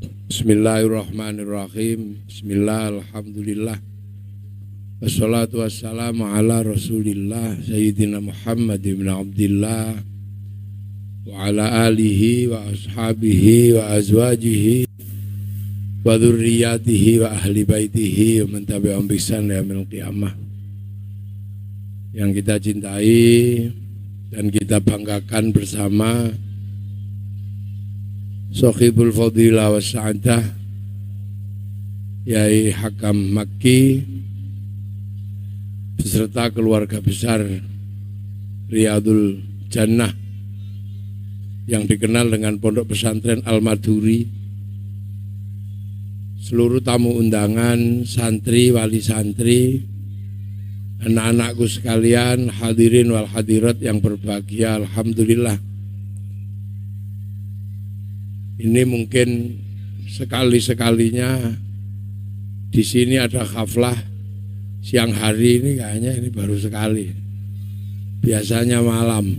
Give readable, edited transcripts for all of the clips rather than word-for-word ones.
Bismillahirrahmanirrahim. Bismillah, alhamdulillah. Wassalatu wassalamu ala rasulillah Sayyidina Muhammad ibn Abdillah wa ala alihi wa ashabihi wa azwajihi wa dhurriyatihi wa ahli baitihi wa man tabi'ahum bi ihsan ila yaumil qiyamah. Yang kita cintai dan kita banggakan bersama Sohibul Fadilah wa Sa'adah Yai Hakam Makki beserta keluarga besar Riyadul Jannah yang dikenal dengan Pondok Pesantren Al-Maduri, seluruh tamu undangan, santri, wali santri, anak-anakku sekalian, hadirin wal hadirat yang berbahagia, alhamdulillah. Ini mungkin sekali-sekalinya di sini ada haflah siang hari, ini kayaknya ini baru sekali. Biasanya malam.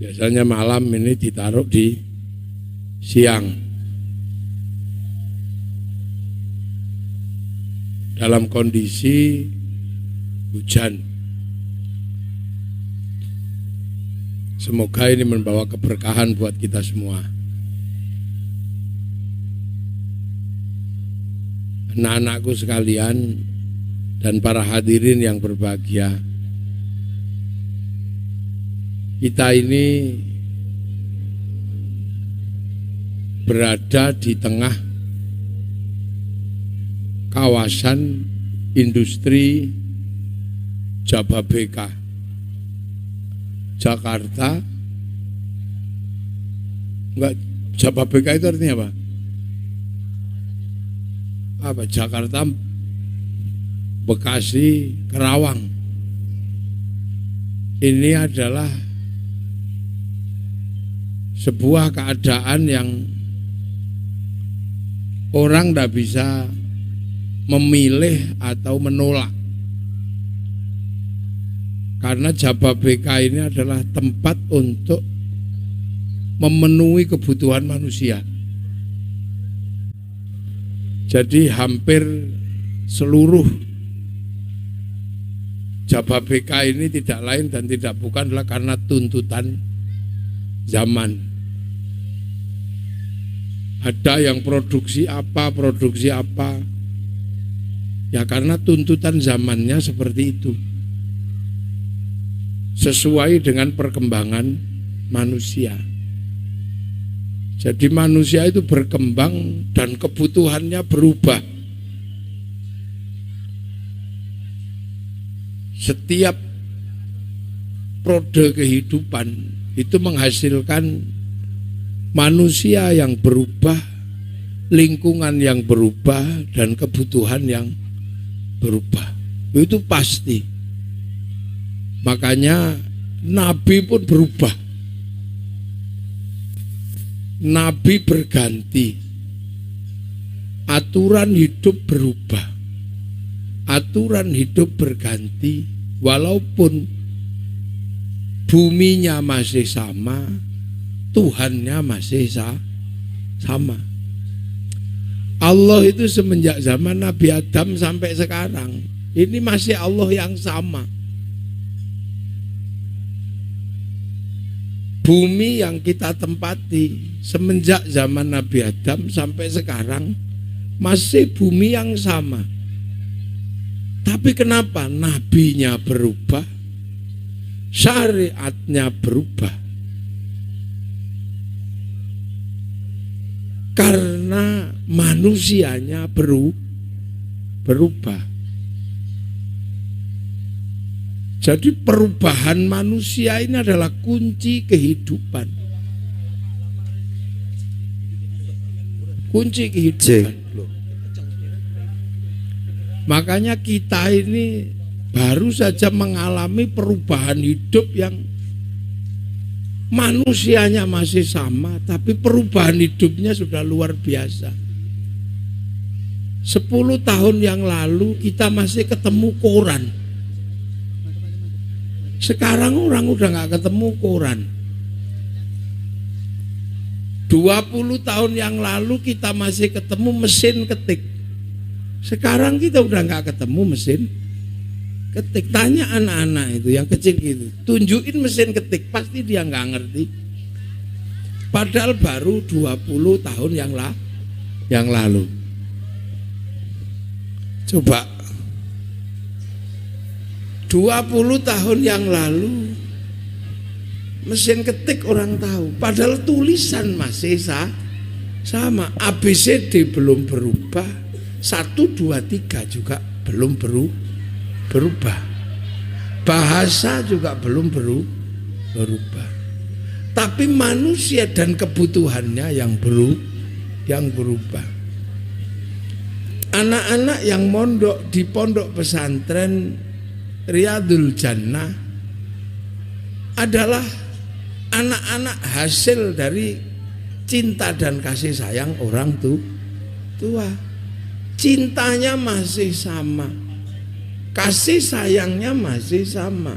Biasanya malam, ini ditaruh di siang. Dalam kondisi hujan. Semoga ini membawa keberkahan buat kita semua. Anak-anakku sekalian dan para hadirin yang berbahagia, kita ini berada di tengah kawasan industri Jababeka, Jakarta. Enggak, Jababeka itu artinya apa? Apa? Jakarta, Bekasi, Kerawang. Ini adalah sebuah keadaan yang orang tidak bisa memilih atau menolak. Karena Jababeka ini adalah tempat untuk memenuhi kebutuhan manusia. Jadi hampir seluruh Jababeka ini tidak lain dan tidak bukan adalah karena tuntutan zaman. Ada yang produksi apa, ya karena tuntutan zamannya seperti itu. Sesuai dengan perkembangan manusia. Jadi manusia itu berkembang dan kebutuhannya berubah. Setiap prode kehidupan itu menghasilkan manusia yang berubah, lingkungan yang berubah, dan kebutuhan yang berubah. Itu pasti. Makanya Nabi pun berubah. Nabi berganti. Aturan hidup berubah. Aturan hidup berganti. Walaupun buminya masih sama, Tuhannya masih sama. Allah itu semenjak zaman Nabi Adam sampai sekarang, ini masih Allah yang sama. Bumi yang kita tempati semenjak zaman Nabi Adam sampai sekarang masih bumi yang sama. Tapi kenapa nabinya berubah, syariatnya berubah? Karena manusianya berubah. Jadi perubahan manusia ini adalah kunci kehidupan. Kunci kehidupan. Makanya kita ini baru saja mengalami perubahan hidup yang manusianya masih sama, tapi perubahan hidupnya sudah luar biasa. 10 tahun yang lalu kita masih ketemu koran. Sekarang orang udah nggak ketemu koran. 20 tahun yang lalu kita masih ketemu mesin ketik. Sekarang kita udah nggak ketemu mesin ketik. Tanya anak-anak itu yang kecil gitu, tunjukin mesin ketik, pasti dia nggak ngerti. Padahal baru 20 tahun yang lalu. Coba 20 tahun yang lalu mesin ketik orang tahu, padahal tulisan masih sama. ABCD belum berubah, 1, 2, 3 juga belum berubah. Bahasa juga belum berubah. Tapi manusia dan kebutuhannya yang berubah. Anak-anak yang mondok di pondok pesantren Riyadul Jannah adalah anak-anak hasil dari cinta dan kasih sayang orang tua. Cintanya masih sama, kasih sayangnya masih sama,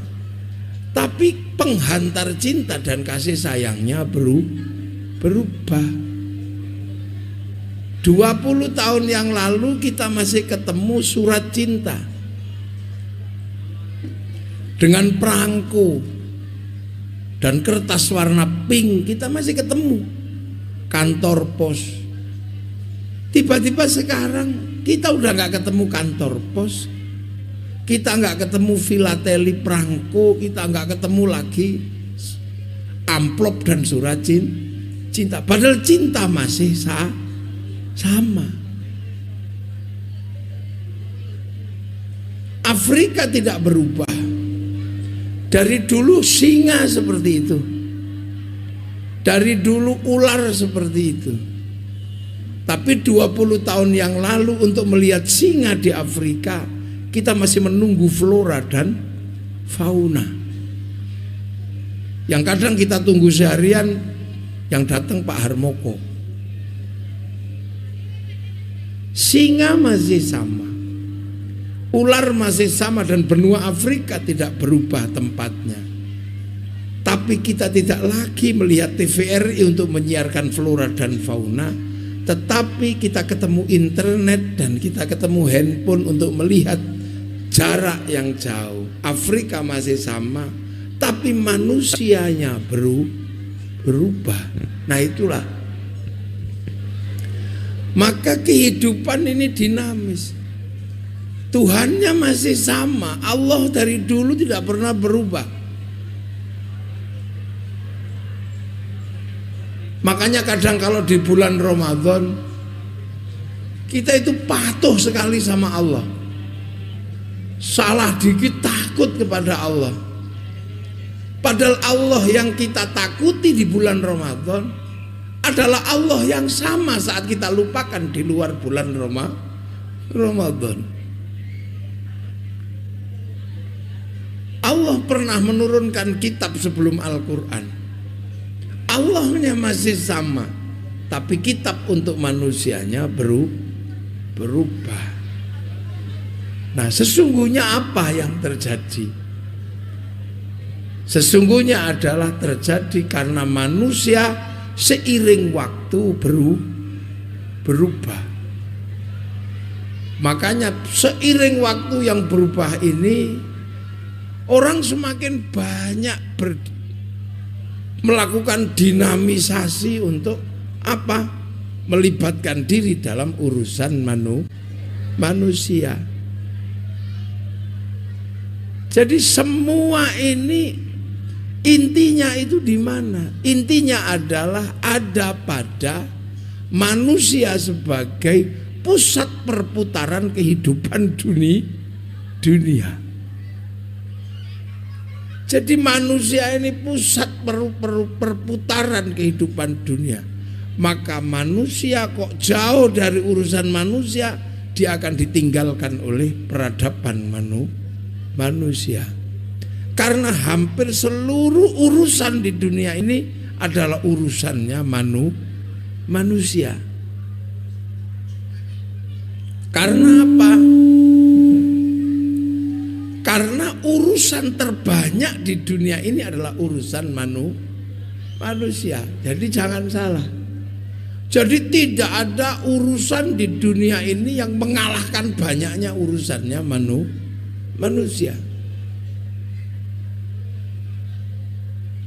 tapi penghantar cinta dan kasih sayangnya berubah. 20 tahun yang lalu kita masih ketemu surat cinta dengan perangko dan kertas warna pink, kita masih ketemu. Kantor pos. Tiba-tiba sekarang kita udah gak ketemu kantor pos, kita gak ketemu filateli perangko, kita gak ketemu lagi amplop dan surat cinta. Padahal cinta masih sama. Afrika tidak berubah. Dari dulu singa seperti itu, dari dulu ular seperti itu. Tapi 20 tahun yang lalu untuk melihat singa di Afrika, kita masih menunggu flora dan fauna. Yang kadang kita tunggu seharian, yang datang Pak Harmoko. Singa masih sama, ular masih sama, dan benua Afrika tidak berubah tempatnya. Tapi kita tidak lagi melihat TVRI untuk menyiarkan flora dan fauna, tetapi kita ketemu internet dan kita ketemu handphone untuk melihat jarak yang jauh. Afrika masih sama, tapi manusianya berubah. Nah itulah, maka kehidupan ini dinamis. Tuhannya masih sama, Allah dari dulu tidak pernah berubah. Makanya kadang kalau di bulan Ramadan kita itu patuh sekali sama Allah. Salah dikit takut kepada Allah. Padahal Allah yang kita takuti di bulan Ramadan adalah Allah yang sama saat kita lupakan di luar bulan Ramadan. Allah pernah menurunkan kitab sebelum Al-Quran. Allahnya masih sama, tapi kitab untuk manusianya berubah. Nah, sesungguhnya apa yang terjadi? Sesungguhnya adalah terjadi karena manusia seiring waktu berubah. Makanya seiring waktu yang berubah ini, orang semakin banyak melakukan dinamisasi untuk apa? Melibatkan diri dalam urusan manusia. Jadi semua ini intinya itu di mana? Intinya adalah ada pada manusia sebagai pusat perputaran kehidupan dunia. Jadi manusia ini pusat perputaran kehidupan dunia. Maka manusia kok jauh dari urusan manusia, dia akan ditinggalkan oleh peradaban manusia. Karena hampir seluruh urusan di dunia ini adalah urusannya manusia. Karena apa? Karena urusan terbanyak di dunia ini adalah urusan manusia. Jadi jangan salah. Jadi tidak ada urusan di dunia ini yang mengalahkan banyaknya urusannya manusia.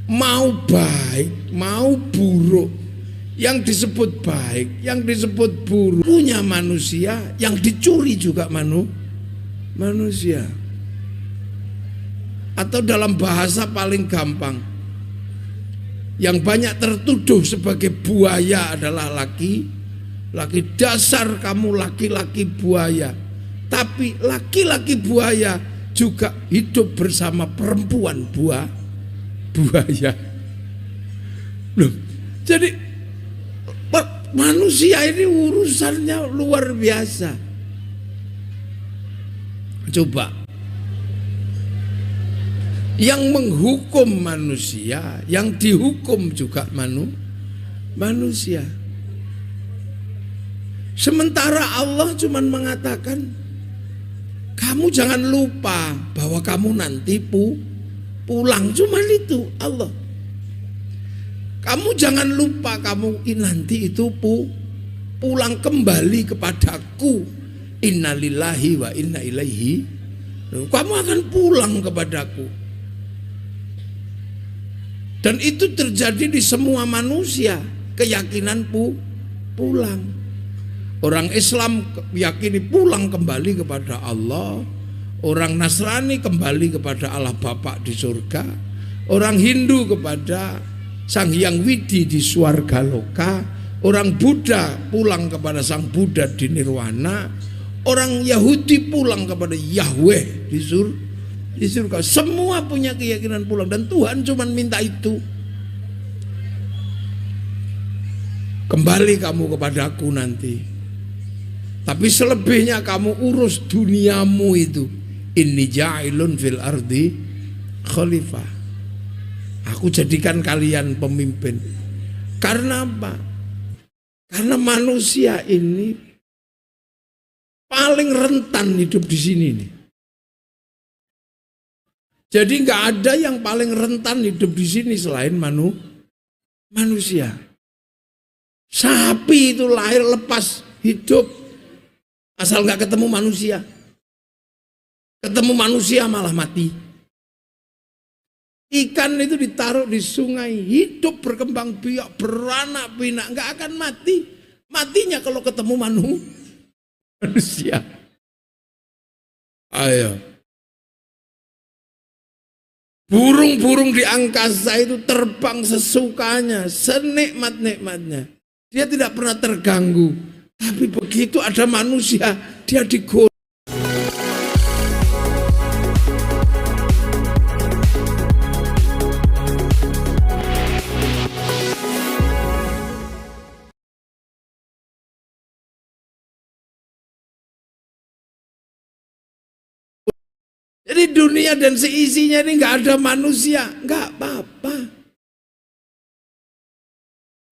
Mau baik, mau buruk, yang disebut baik, yang disebut buruk punya manusia, yang dicuri juga manusia. Atau dalam bahasa paling gampang, yang banyak tertuduh sebagai buaya adalah laki. Dasar kamu laki-laki buaya. Tapi laki-laki buaya juga hidup bersama perempuan buaya. Loh, jadi manusia ini urusannya luar biasa. Coba, yang menghukum manusia, yang dihukum juga manusia. Sementara Allah cuma mengatakan, kamu jangan lupa bahwa kamu nanti pulang. Cuma itu Allah. Kamu jangan lupa kamu nanti itu pulang kembali kepadaku. Innalillahi wa inna ilaihi. Kamu akan pulang kepadaku. Dan itu terjadi di semua manusia. Keyakinan pulang. Orang Islam yakini pulang kembali kepada Allah. Orang Nasrani kembali kepada Allah Bapa di surga. Orang Hindu kepada Sang Hyang Widi di Swarga Loka. Orang Buddha pulang kepada Sang Buddha di Nirwana. Orang Yahudi pulang kepada Yahweh di surga. Semua punya keyakinan pulang. Dan Tuhan cuma minta itu. Kembali kamu kepadaku nanti. Tapi selebihnya kamu urus duniamu itu. Inni ja'ilun fil ardi khalifah. Aku jadikan kalian pemimpin. Karena apa? Karena manusia ini paling rentan hidup di sini nih. Jadi nggak ada yang paling rentan hidup di sini selain manusia. Sapi itu lahir lepas hidup asal nggak ketemu manusia. Ketemu manusia malah mati. Ikan itu ditaruh di sungai, hidup berkembang biak, beranak pinak, nggak akan mati. Matinya kalau ketemu manusia. Ayo. Burung-burung di angkasa itu terbang sesukanya, senikmat-nikmatnya. Dia tidak pernah terganggu. Tapi begitu ada manusia, dia digoreng. Jadi dunia dan seisinya ini nggak ada manusia, nggak apa-apa.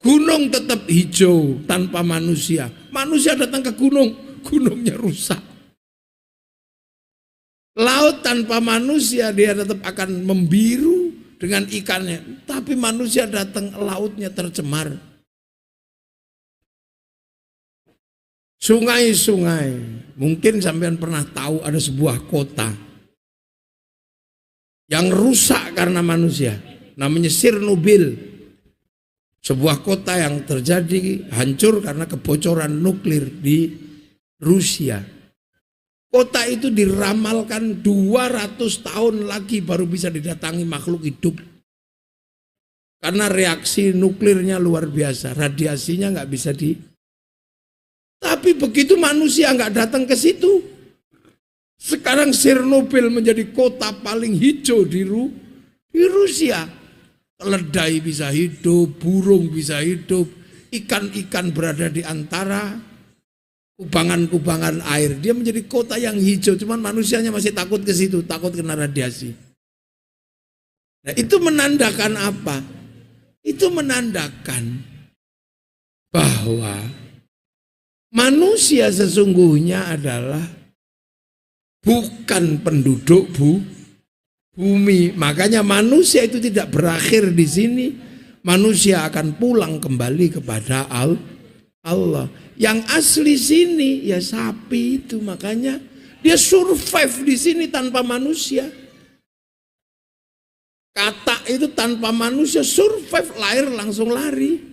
Gunung tetap hijau tanpa manusia. Manusia datang ke gunung, gunungnya rusak. Laut tanpa manusia dia tetap akan membiru dengan ikannya. Tapi manusia datang, lautnya tercemar. Sungai-sungai, mungkin sampean pernah tahu ada sebuah kota yang rusak karena manusia, namanya Chernobyl. Sebuah kota yang terjadi hancur karena kebocoran nuklir di Rusia. Kota itu diramalkan 200 tahun lagi baru bisa didatangi makhluk hidup. Karena reaksi nuklirnya luar biasa, radiasinya nggak bisa Tapi begitu manusia nggak datang ke situ, sekarang Chernobyl menjadi kota paling hijau di Rusia. Keledai bisa hidup, burung bisa hidup, ikan-ikan berada di antara kubangan-kubangan air. Dia menjadi kota yang hijau, cuman manusianya masih takut ke situ, takut kena radiasi. Nah, itu menandakan apa? Itu menandakan bahwa manusia sesungguhnya adalah bukan penduduk bumi. Makanya manusia itu tidak berakhir di sini. Manusia akan pulang kembali kepada Allah. Yang asli sini ya sapi itu, makanya dia survive di sini tanpa manusia. Katak itu tanpa manusia survive, lahir langsung lari.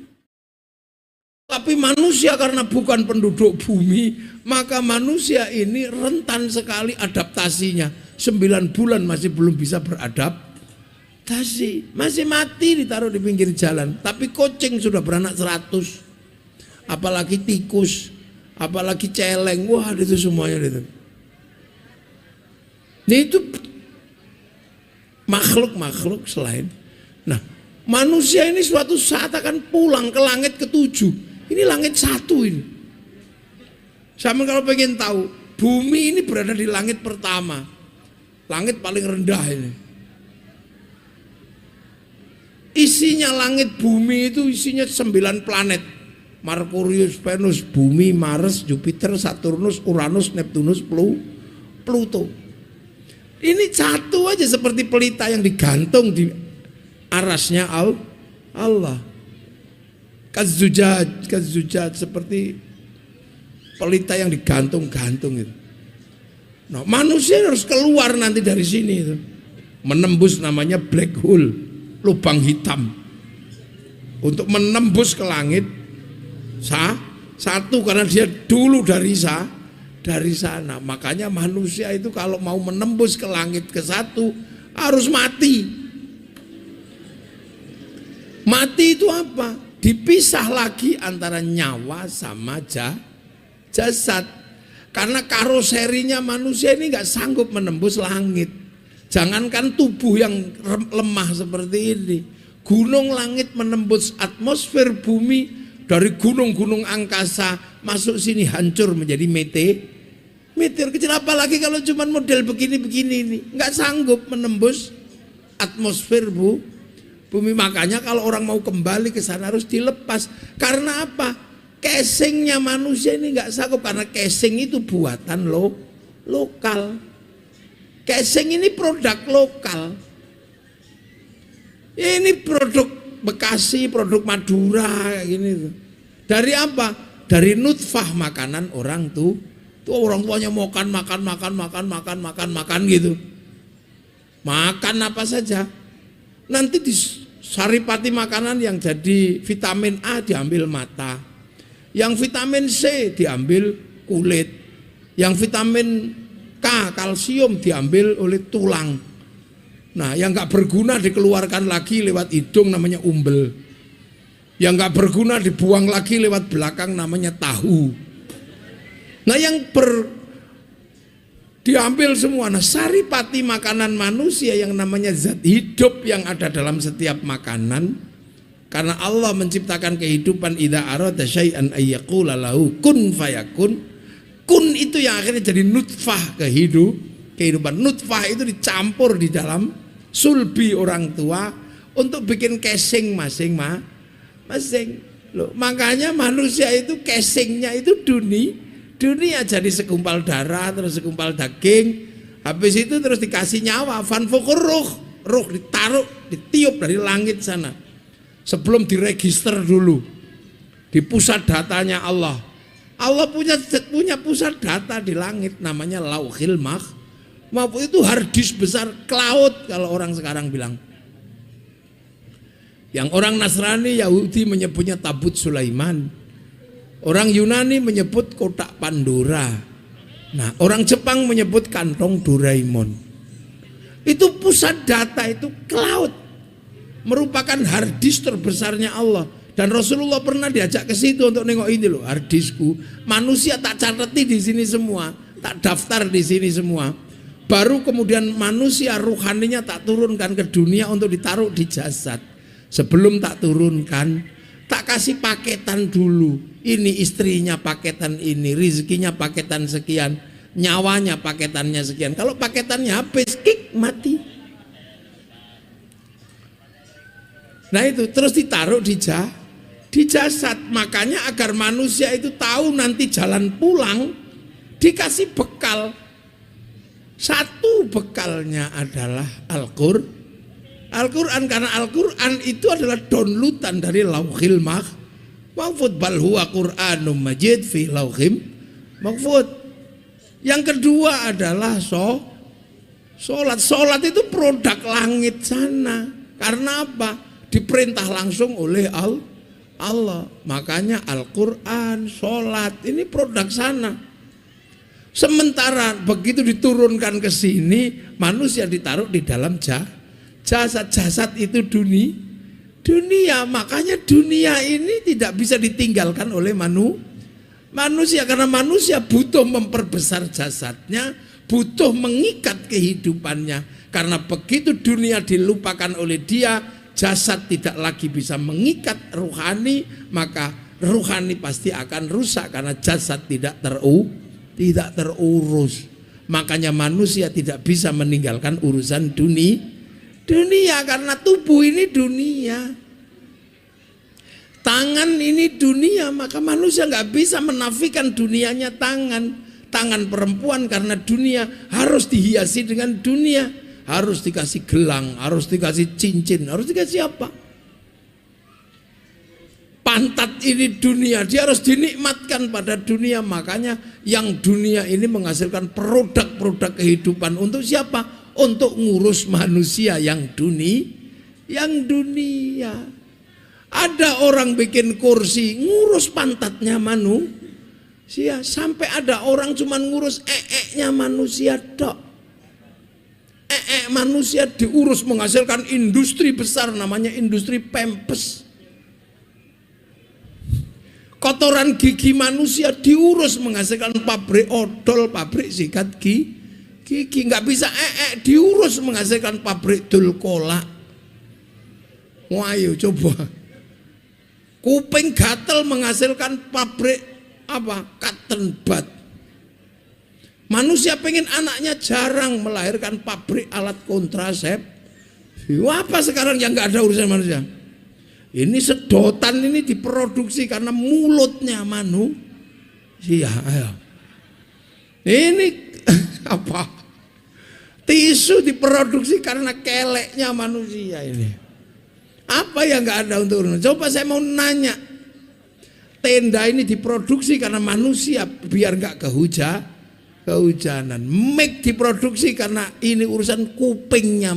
Tapi manusia karena bukan penduduk bumi, maka manusia ini rentan sekali adaptasinya. 9 bulan masih belum bisa beradaptasi, masih mati ditaruh di pinggir jalan. Tapi kucing sudah beranak 100, apalagi tikus, apalagi celeng, wah itu semuanya itu. Nah, itu makhluk-makhluk selain. Nah, manusia ini suatu saat akan pulang ke langit ke-7. Ini langit 1 ini. Sama kalau pengen tahu, bumi ini berada di langit pertama. Langit paling rendah ini. Isinya langit bumi itu isinya 9 planet. Merkurius, Venus, Bumi, Mars, Jupiter, Saturnus, Uranus, Neptunus, Pluto. Ini satu aja seperti pelita yang digantung di arasnya Allah. Kazujat seperti pelita yang digantung-gantung itu. Nah, manusia harus keluar nanti dari sini itu. Menembus namanya black hole, lubang hitam. Untuk menembus ke langit satu karena dia dulu dari sana. Makanya manusia itu kalau mau menembus ke langit ke-1 harus mati. Mati itu apa? Dipisah lagi antara nyawa sama jasad. Karena karoserinya manusia ini nggak sanggup menembus langit. Jangankan tubuh yang lemah seperti ini, gunung langit menembus atmosfer bumi, dari gunung-gunung angkasa masuk sini hancur menjadi meteor kecil. Apalagi kalau cuma model begini-begini ini, nggak sanggup menembus atmosfer bumi. Makanya kalau orang mau kembali ke sana harus dilepas. Karena apa? Casingnya manusia ini nggak sanggup, karena casing itu buatan lokal. Casing ini produk lokal. Ini produk Bekasi, produk Madura kayak gini tuh. Dari apa? Dari nutfah makanan orang tuh orang tuanya makan gitu. Makan apa saja. Nanti di saripati makanan yang jadi vitamin A diambil mata, yang vitamin C diambil kulit, yang vitamin K kalsium diambil oleh tulang. Nah, yang nggak berguna dikeluarkan lagi lewat hidung namanya umbel, yang nggak berguna dibuang lagi lewat belakang namanya tahu. Nah, yang diambil semua. Nah, saripati makanan manusia yang namanya zat hidup yang ada dalam setiap makanan. Karena Allah menciptakan kehidupan, idza arada syai'an ayyaqula lahu kun fayakun. Kun itu yang akhirnya jadi nutfah kehidupan. Nutfah itu dicampur di dalam sulbi orang tua untuk bikin casing masing-masing. Loh, makanya manusia itu casingnya itu dunia jadi segumpal darah, terus segumpal daging, habis itu terus dikasih nyawa, fanfukur ruh ditaruh, ditiup dari langit sana, sebelum diregister dulu di pusat datanya Allah. Allah punya pusat data di langit namanya Lauhil Mahfuz. Itu harddisk besar, cloud kalau orang sekarang bilang. Yang orang Nasrani Yahudi menyebutnya tabut Sulaiman. Orang Yunani menyebut kotak Pandora. Nah, orang Jepang menyebut kantong Doraemon. Itu pusat data, itu cloud. Merupakan harddisk terbesarnya Allah. Dan Rasulullah pernah diajak ke situ untuk nengok ini loh, harddiskku. Manusia tak catati di sini semua, tak daftar di sini semua. Baru kemudian manusia ruhaninya tak turunkan ke dunia untuk ditaruh di jasad. Sebelum tak turunkan, tak kasih paketan dulu. Ini istrinya paketan ini, rezekinya paketan sekian, nyawanya paketannya sekian. Kalau paketannya habis, mati. Nah itu terus ditaruh di jasad. Makanya agar manusia itu tahu nanti jalan pulang, dikasih bekal. Satu bekalnya adalah Al-Quran, karena Al-Quran itu adalah downloadan dari Lauhil mahfud, bal huwa Qur'anum majid fi lauhim mahfud. Yang kedua adalah sholat. Sholat itu produk langit sana. Karena apa? Diperintah langsung oleh Allah. Makanya Al-Quran, sholat ini produk sana. Sementara begitu diturunkan ke sini, manusia ditaruh di dalam jasad itu dunia. Makanya dunia ini tidak bisa ditinggalkan oleh manusia, karena manusia butuh memperbesar jasadnya, butuh mengikat kehidupannya. Karena begitu dunia dilupakan oleh dia, jasad tidak lagi bisa mengikat ruhani, maka ruhani pasti akan rusak karena jasad tidak terurus. Makanya manusia tidak bisa meninggalkan urusan dunia karena tubuh ini dunia. Tangan ini dunia, maka manusia nggak bisa menafikan dunianya tangan perempuan, karena dunia harus dihiasi dengan dunia, harus dikasih gelang, harus dikasih cincin, harus dikasih apa? Pantat ini dunia, dia harus dinikmatkan pada dunia. Makanya yang dunia ini menghasilkan produk-produk kehidupan untuk siapa? Untuk ngurus manusia yang dunia. Ada orang bikin kursi ngurus pantatnya manusia, sampai ada orang cuma ngurus nya manusia dok. Manusia diurus menghasilkan industri besar namanya industri Pampers. Kotoran gigi manusia diurus menghasilkan pabrik odol, pabrik sikat gigi. Nggak bisa diurus menghasilkan pabrik dul kolak. Wah, ayo coba. Kuping gatel menghasilkan pabrik apa? Cotton bud. Manusia pengen anaknya jarang melahirkan pabrik alat kontrasepsi. Apa sekarang yang nggak ada urusan manusia? Ini sedotan ini diproduksi karena mulutnya manusia. Ini apa? Tisu diproduksi karena keleknya manusia ini. Apa yang nggak ada untuk urusan? Coba saya mau nanya. Tenda ini diproduksi karena manusia biar nggak kehujanan. Mic diproduksi karena ini urusan kupingnya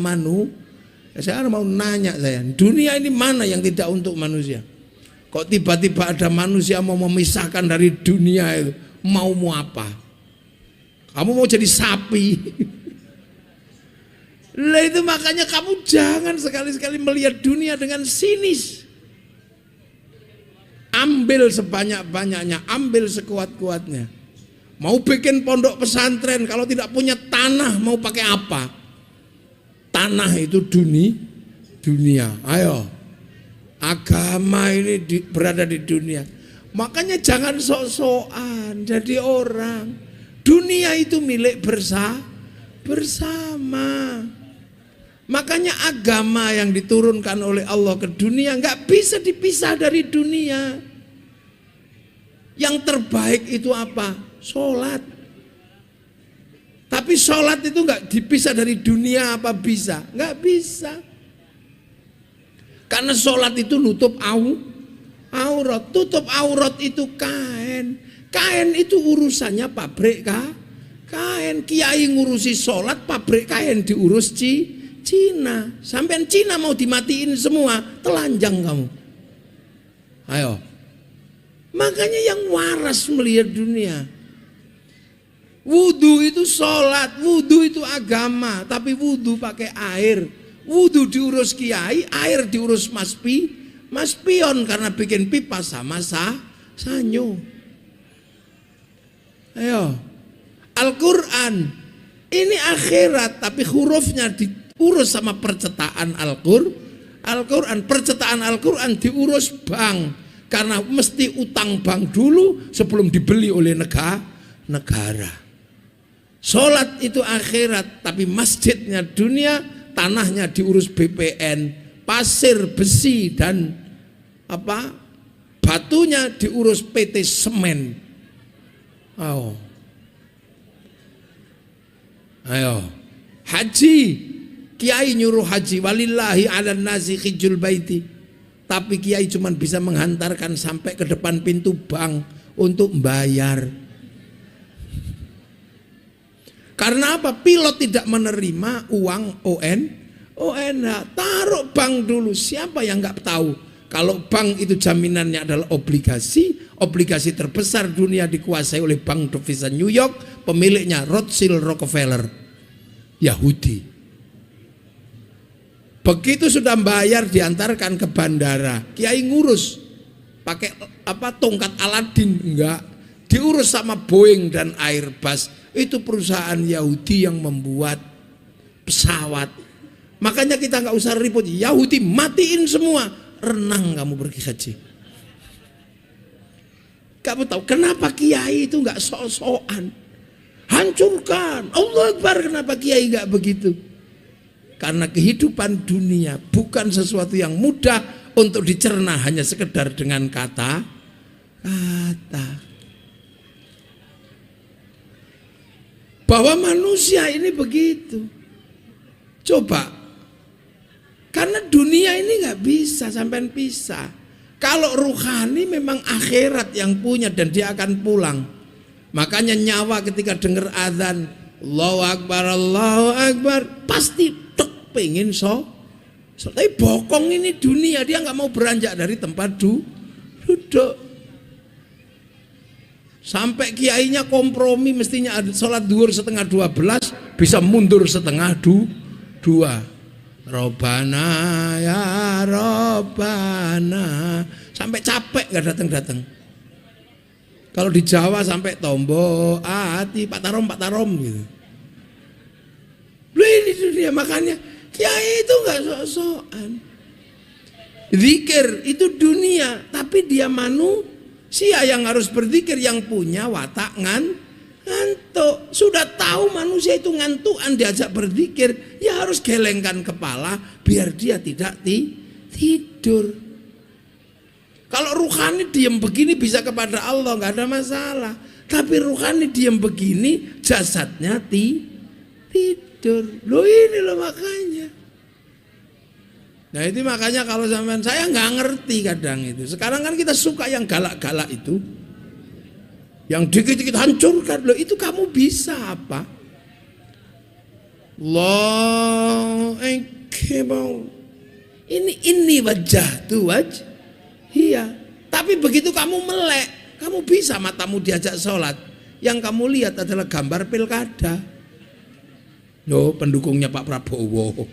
Saya mau nanya saya, dunia ini mana yang tidak untuk manusia? Kok tiba-tiba ada manusia mau memisahkan dari dunia itu? Mau apa? Kamu mau jadi sapi? Lah itu makanya kamu jangan sekali-sekali melihat dunia dengan sinis. Ambil sebanyak-banyaknya, ambil sekuat-kuatnya. Mau bikin pondok pesantren, kalau tidak punya tanah mau pakai apa? Tanah itu dunia. Ayo, agama ini berada di dunia. Makanya jangan sok-sokan jadi orang. Dunia itu milik bersama. Makanya agama yang diturunkan oleh Allah ke dunia nggak bisa dipisah dari dunia. Yang terbaik itu apa? Sholat. Tapi sholat itu nggak dipisah dari dunia, apa bisa? Nggak bisa. Karena sholat itu nutup aurat. Tutup aurat itu kain. Kain itu urusannya pabrik kain. Kiai ngurusi sholat, pabrik kain diurus Cina. Sampai Cina mau dimatiin semua, telanjang kamu. Ayo. Makanya yang waras melihat dunia. Wudu itu sholat, wudu itu agama, tapi wudu pakai air. Wudu diurus kiai, air diurus mas pion karena bikin pipa sama sanyo. Ayo. Al-Quran ini akhirat, tapi hurufnya diurus sama percetakan Al-Quran. Percetakan Al-Quran diurus bank, karena mesti utang bank dulu sebelum dibeli oleh negara. Sholat itu akhirat, tapi masjidnya dunia, tanahnya diurus BPN, pasir, besi dan batunya diurus PT Semen. Ayo, haji, kiai nyuruh haji, walillahi ala nasi hijjul baiti Tapi kiai cuma bisa menghantarkan sampai ke depan pintu bank untuk membayar. Karena apa? Pilot tidak menerima uang ONH. Taruh bank dulu. Siapa yang nggak tahu? Kalau bank itu jaminannya adalah obligasi terbesar dunia dikuasai oleh Bank Devisa New York, pemiliknya Rothschild Rockefeller, Yahudi. Begitu sudah bayar diantarkan ke bandara, kiai ngurus pakai tongkat Aladin, enggak, diurus sama Boeing dan Airbus. Itu perusahaan Yahudi yang membuat pesawat. Makanya kita nggak usah ribut, Yahudi matiin semua, renang kamu pergi haji. Kamu tahu kenapa kiai itu nggak sok-sokan? Hancurkan, Allah Akbar. Kenapa kiai nggak begitu? Karena kehidupan dunia bukan sesuatu yang mudah untuk dicerna hanya sekedar dengan kata-kata. Bahwa manusia ini begitu. Coba, karena dunia ini nggak bisa sampai pisah. Kalau ruhani memang akhirat yang punya dan dia akan pulang. Makanya nyawa ketika dengar azan Allahu Akbar, pasti pengen tapi bokong ini dunia, dia nggak mau beranjak dari tempat duduk. Sampai kiainya kompromi, mestinya ada sholat duhur 11:30, bisa mundur 11:30. Robana ya Robana, sampai capek nggak datang. Kalau di Jawa sampai tombo ati Pak Tarom gitu. Ini dunia, makanya kiai itu nggak sok-sokan. Zikir itu dunia, tapi dia manusia yang harus berzikir, yang punya watak ngantuk. Sudah tahu manusia itu ngantukan, diajak berzikir, ya harus gelengkan kepala biar dia tidak tidur. Kalau ruhani diam begini bisa kepada Allah, nggak ada masalah. Tapi ruhani diam begini, jasadnya tidur. Loh ini loh makanya. Nah itu makanya kalau sampean, saya nggak ngerti kadang itu. Sekarang kan kita suka yang galak-galak itu, yang dikit-dikit hancurkan. Loh itu kamu bisa apa? Allahu Akbar. Ini wajah tuh wajah. Iya. Tapi begitu kamu melek, kamu bisa matamu diajak sholat, yang kamu lihat adalah gambar pilkada. Loh pendukungnya Pak Prabowo.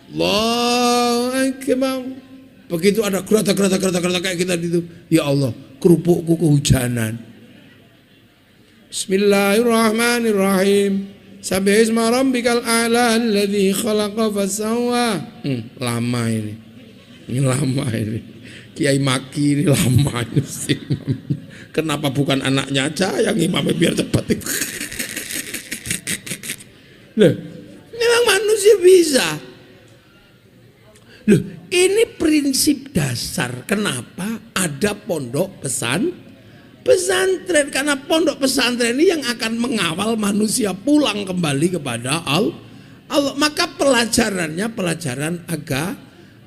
Allahu Akbar. Begitu ada gerata kayak kita gitu, ya Allah, kerupukku kehujanan. Bismillahirrahmanirrahim. Sabbihisma rabbikal a'la alladzi khalaqa fasawwa. Lama ini. Kiai maki ini lama ini. Kenapa bukan anaknya aja yang imamnya biar cepat? Loh, memang manusia bisa. Loh, ini prinsip dasar kenapa ada pondok pesantren. Karena pondok pesantren ini yang akan mengawal manusia pulang kembali kepada Allah. Maka pelajarannya pelajaran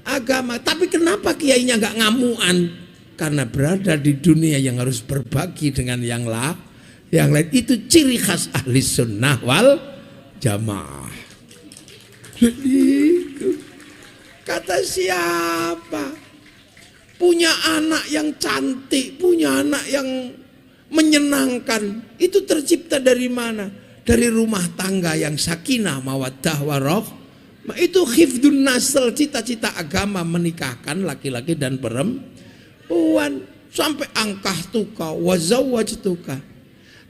agama. Tapi kenapa kiainya nggak ngamuan? Karena berada di dunia yang harus berbagi dengan yang lain. Itu ciri khas ahli sunnah wal jamaah. Itu kata siapa? Punya anak yang cantik, punya anak yang menyenangkan, itu tercipta dari mana? Dari rumah tangga yang sakinah mawaddah warahmah. Itu hifdun nasl, cita-cita agama menikahkan laki-laki dan perempuan. Sampai angkah tuka wazawwajtuka.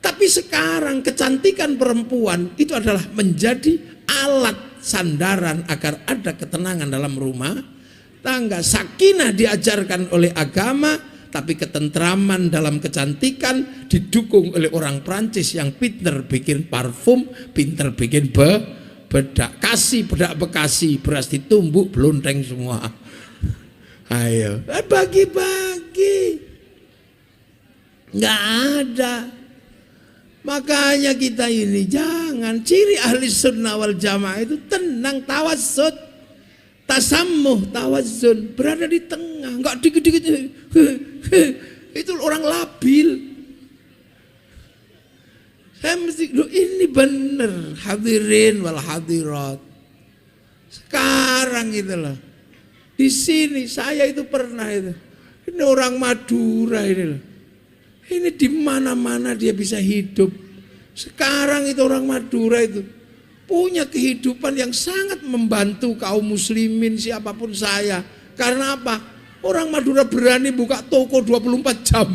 Tapi sekarang kecantikan perempuan itu adalah menjadi alat sandaran agar ada ketenangan dalam rumah tangga. Sakinah diajarkan oleh agama, tapi ketentraman dalam kecantikan didukung oleh orang Prancis yang pinter bikin parfum, pinter bikin bedak. Kasih bedak Bekasi, beras ditumbuk belonteng semua. Ayo, bagi-bagi. Nggak ada. Makanya kita ini jangan, ciri ahli sunnah wal jamaah itu tenang, tawassut. tasammuh, tawazun, berada di tengah, enggak dikit-dikit. Itu orang labil. Saya mesti, ini bener, hadirin wal hadirat. Sekarang itu loh, di sini saya itu pernah itu. Ini orang Madura ini loh. Ini di mana-mana dia bisa hidup. Sekarang itu orang Madura itu punya kehidupan yang sangat membantu kaum muslimin siapapun saya. Karena apa? Orang Madura berani buka toko 24 jam.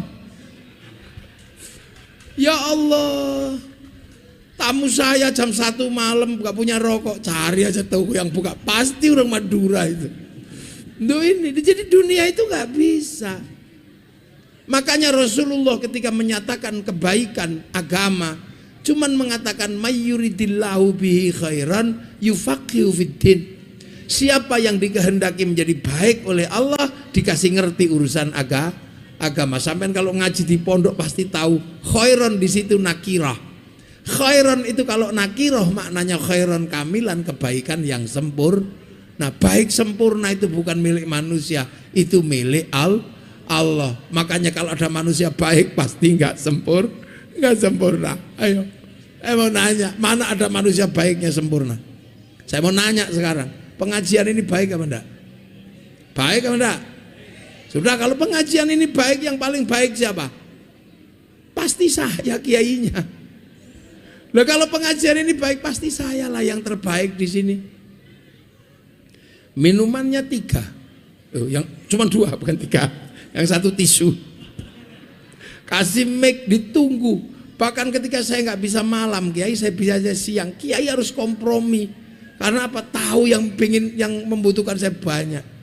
Ya Allah, tamu saya jam 1 malam gak punya rokok, cari aja toko yang buka, pasti orang Madura itu. Jadi dunia itu gak bisa. Makanya Rasulullah ketika menyatakan kebaikan agama, cuman mengatakan mayyuridillahu bihi khairan yufaqihu fiddin. Siapa yang dikehendaki menjadi baik oleh Allah, dikasih ngerti urusan agama. Sampai kalau ngaji di pondok pasti tahu khairon di situ nakirah. Khairon itu kalau nakirah maknanya khairon kamilan, kebaikan yang sempurna. Nah, baik sempurna itu bukan milik manusia, itu milik Allah. Makanya kalau ada manusia baik pasti nggak sempurna. Ayo, saya mau nanya, mana ada manusia baiknya sempurna? Saya mau nanya sekarang, pengajian ini baik apa enggak? Baik apa enggak? Sudah, kalau pengajian ini baik, yang paling baik siapa? Pasti saya, kiainya. Nah, kalau pengajian ini baik, pasti saya lah yang terbaik di sini. Minumannya 3, yang cuma 2 bukan 3, yang 1 tisu. Kasih mic, ditunggu. Bahkan ketika saya nggak bisa malam, kiai, saya bisa aja siang. Kiai harus kompromi. Karena apa? Tahu yang membutuhkan saya banyak.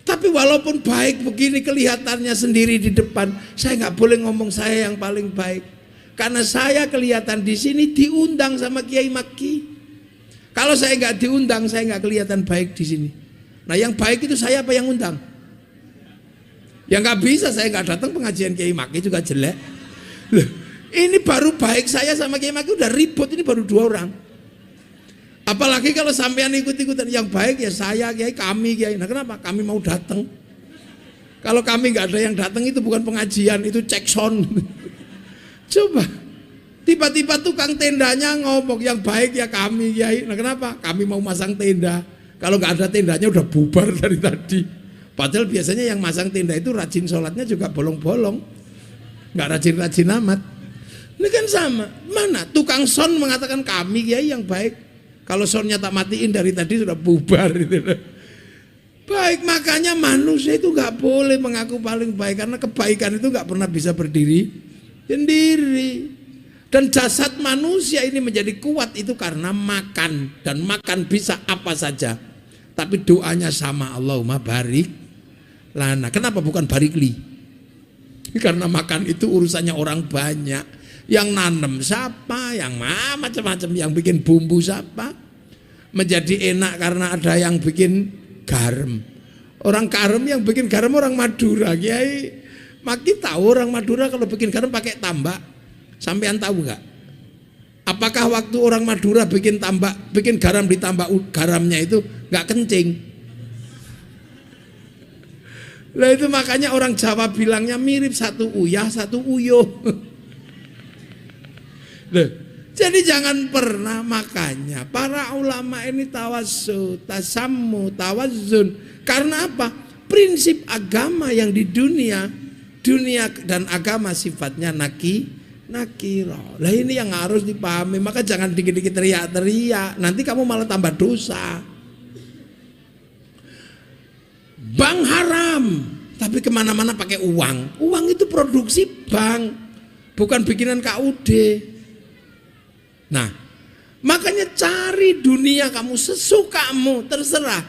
Tapi walaupun baik begini kelihatannya sendiri di depan, saya nggak boleh ngomong saya yang paling baik. Karena saya kelihatan di sini diundang sama Kiai Maki. Kalau saya nggak diundang, saya nggak kelihatan baik di sini. Nah, yang baik itu saya apa yang undang? Yang nggak bisa, saya nggak datang pengajian Kiai Maki juga jelek. Loh, ini baru baik saya sama Kiai Maki udah ribut, ini baru 2 orang. Apalagi kalau sampean ikut-ikutan, yang baik ya saya, Kiai, kami, Kiai. Nah, kenapa? Kami mau datang. Kalau kami nggak ada yang datang, itu bukan pengajian, itu cek sound. Coba, tiba-tiba tukang tendanya ngomong yang baik ya kami, Kiai. Nah, kenapa? Kami mau masang tenda. Kalau nggak ada tendanya udah bubar dari tadi. Padahal biasanya yang masang tenda itu rajin sholatnya juga bolong-bolong, nggak rajin-rajin amat. Ini kan sama. Mana tukang sound mengatakan kami, Kiai, yang baik. Kalau soundnya tak matiin dari tadi sudah bubar gitu. Baik, makanya manusia itu gak boleh mengaku paling baik, karena kebaikan itu gak pernah bisa berdiri sendiri. Dan jasad manusia ini menjadi kuat itu karena makan. Dan makan bisa apa saja, tapi doanya sama, Allahumma barik lana. Kenapa bukan barikli? Karena makan itu urusannya orang banyak. Yang nanam siapa, yang macam-macam, yang bikin bumbu siapa. Menjadi enak karena ada yang bikin garam. Orang garam, yang bikin garam orang Madura, Kiai Maki tahu orang Madura kalau bikin garam pakai tambak. Sampean tahu nggak? Apakah waktu orang Madura bikin garam ditambah garamnya itu nggak kencing? Lah itu makanya orang Jawa bilangnya mirip, satu uyah satu uyuh. Jadi jangan pernah, makanya para ulama ini tawassul, tasammu, tawazun. Karena apa? Prinsip agama yang di dunia dan agama sifatnya nakirah. Lah ini yang harus dipahami. Maka jangan dikit-dikit teriak-teriak, nanti kamu malah tambah dosa. Bank haram, tapi kemana-mana pakai uang. Uang itu produksi bank, bukan bikinan KUD. Nah, makanya cari dunia kamu sesukamu, terserah.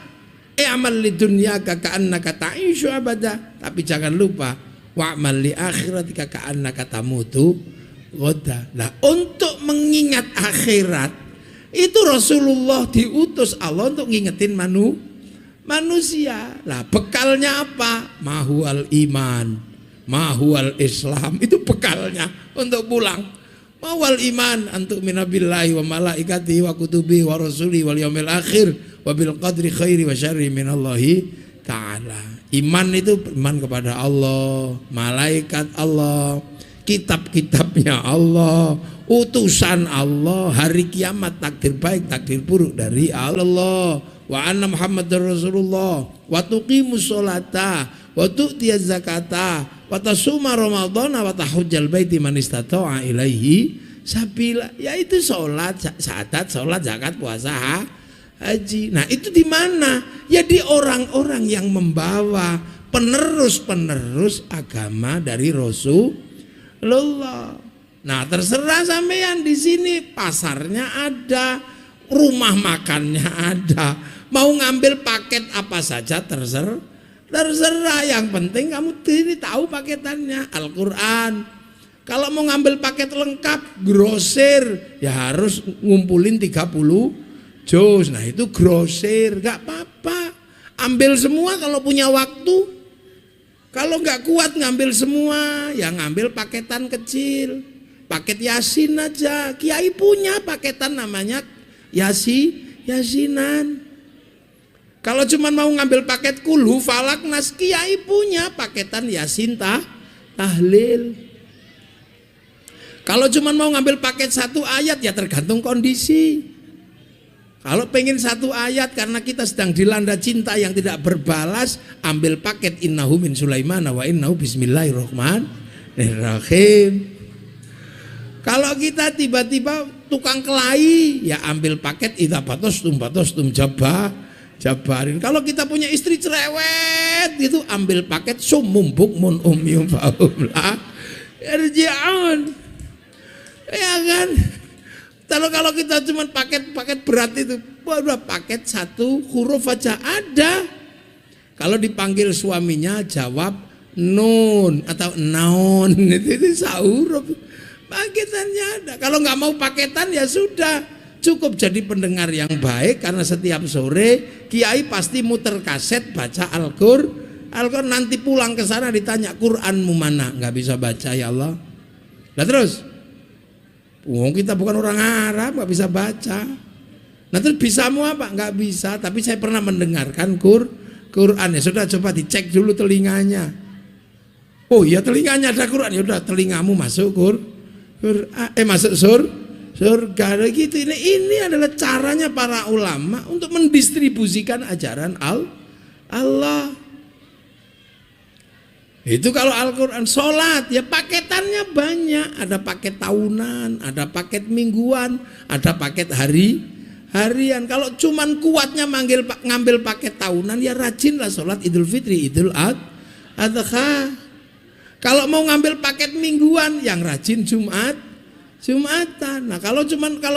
Amal li dunyaka ka'annaka ta'ishu abada. Tapi jangan lupa, wa'mal li akhiratika ka'annaka tamutu ghadan. Nah, untuk mengingat akhirat itu Rasulullah diutus Allah untuk ngingetin manusia. Lah, bekalnya apa? Mahual iman, mahual Islam. Itu bekalnya untuk pulang. Mawal iman antuk minabillahi wa malaikatihi wa kutubihi wa rasuli wal yaumil akhir wa bil qadri khairi wa syarri minallahi ta'ala. Iman itu iman kepada Allah, malaikat Allah, kitab-kitabnya Allah, utusan Allah, hari kiamat, takdir baik, takdir buruk dari Allah. Wa anna Muhammadar Rasulullah wa tuqimus sholata wa tu'tiyaz zakata wa tasuma ramadhana wa tahujjal baiti man istata'a ilaihi sabila. Yaitu sholat, syahadat, sholat, zakat, puasa, haji. Nah itu di mana? Ya di orang-orang yang membawa penerus-penerus agama dari Rasulullah. Nah terserah sampean, di sini pasarnya ada, rumah makannya ada, mau ngambil paket apa saja terserah. Yang penting kamu ini tahu paketannya Al-Quran. Kalau mau ngambil paket lengkap grosir ya harus ngumpulin 30 juz. Nah itu grosir, gak apa-apa, ambil semua kalau punya waktu. Kalau gak kuat ngambil semua, ya ngambil paketan kecil, paket Yasin aja. Kiai punya paketan namanya Yasinan. Kalau cuma mau ngambil paket kulhu, falak, nas, kiai punya paketan Yasin tahlil. Kalau cuma mau ngambil paket satu ayat ya tergantung kondisi. Kalau pengen satu ayat karena kita sedang dilanda cinta yang tidak berbalas, ambil paket innahu min Sulaiman wa innahu bismillahirrahmanirrahim. Kalau kita tiba-tiba tukang kelahi, ya ambil paket idza batostum jabarin. Kalau kita punya istri cerewet gitu, ambil paket sumum bukmun umyum faumlah irji'un. Ya kan? Kalau kita cuma paket berat itu, udah paket satu huruf aja ada. Kalau dipanggil suaminya jawab nun atau naon, itu sahuruf. Paketannya ada. Kalau nggak mau paketan ya sudah. Cukup jadi pendengar yang baik, karena setiap sore kiai pasti muter kaset baca Al-Qur'an. Nanti pulang ke sana ditanya Qur'anmu mana? Nggak bisa baca ya Allah. Nah terus, kita bukan orang Arab, nggak bisa baca. Nah terus bisamu apa? Nggak bisa. Tapi saya pernah mendengarkan Qur'an. Ya sudah, coba dicek dulu telinganya. Oh iya telinganya ada Qur'an. Ya udah, telingamu masuk masuk surga gitu. Ini adalah caranya para ulama untuk mendistribusikan ajaran Allah. Itu kalau Al-Quran. Sholat ya paketannya banyak. Ada paket tahunan, ada paket mingguan, ada paket harian. Kalau cuman kuatnya ngambil paket tahunan, ya rajinlah sholat Idul Fitri, Idul Adha. Kalau mau ngambil paket mingguan, yang rajin Jumatan. Nah kalau